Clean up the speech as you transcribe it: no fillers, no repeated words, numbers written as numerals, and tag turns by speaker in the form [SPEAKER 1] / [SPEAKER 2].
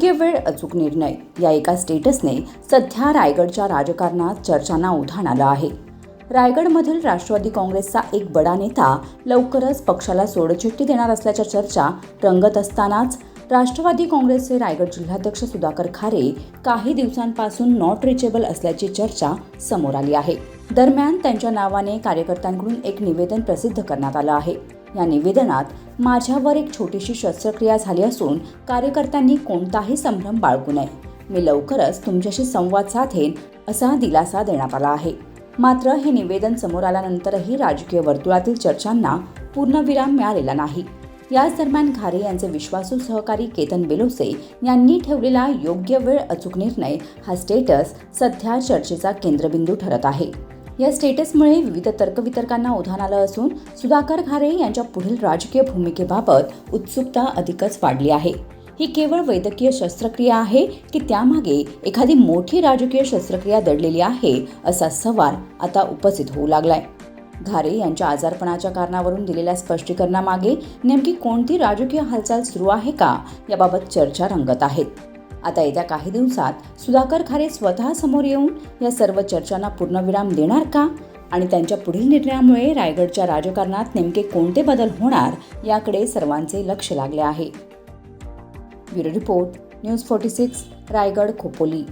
[SPEAKER 1] योग्य वेळ अचूक निर्णय या एका स्टेटसने सध्या रायगडच्या राजकारणात चर्चांना उधाण आलं आहे. रायगडमधील राष्ट्रवादी काँग्रेसचा एक बडा नेता लवकरच पक्षाला सोडचिठ्ठी देणार असल्याच्या चर्चा रंगत असतानाच राष्ट्रवादी काँग्रेसचे रायगड जिल्हाध्यक्ष सुधाकर खारे काही दिवसांपासून नॉट रिचेबल असल्याची चर्चा समोर आली आहे. दरम्यान त्यांच्या नावाने कार्यकर्त्यांकडून एक निवेदन प्रसिद्ध करण्यात आलं आहे. या निवेदनात माझ्यावर एक छोटीशी शस्त्रक्रिया झाली असून कार्यकर्त्यांनी कोणताही संभ्रम बाळगू नये. मी लवकरच तुमच्याशी संवाद साधेन असा दिलासा देण्यात आला आहे. मात्र हे निवेदन समोर आल्यानंतरही राजकीय वर्तुळातील चर्चांना पूर्णविराम मिळालेला नाही. याच दरम्यान खारे यांचे विश्वासू सहकारी केतन बेलोसे यांनी ठेवलेला योग्य वेळ अचूक निर्णय हा स्टेटस सध्या चर्चेचा केंद्रबिंदू ठरत आहे. या स्टेटसमुळे विविध तर्कवितर्कांना उधाण आलं असून सुधाकर खारे यांच्या पुढील राजकीय भूमिकेबाबत उत्सुकता अधिकच वाढली आहे. ही केवळ वैद्यकीय शस्त्रक्रिया आहे की त्यामागे एखादी मोठी राजकीय शस्त्रक्रिया दडलेली आहे असा सवाल आता उपस्थित होऊ लागलाय. खारे यांच्या आजारपणाच्या कारणावरून दिलेल्या स्पष्टीकरणामागे नेमकी कोणती राजकीय हालचाल सुरू आहे का याबाबत चर्चा रंगत आहेत. आता येत्या काही दिवसात सुधाकर खारे स्वतः समोर येऊन या सर्व चर्चांना पूर्णविराम देणार का आणि त्यांच्या पुढील निर्णयामुळे रायगडच्या राजकारणात नेमके कोणते बदल होणार याकडे सर्वांचे लक्ष लागले आहे. Bureau report, news 46, Raigad Khopoli.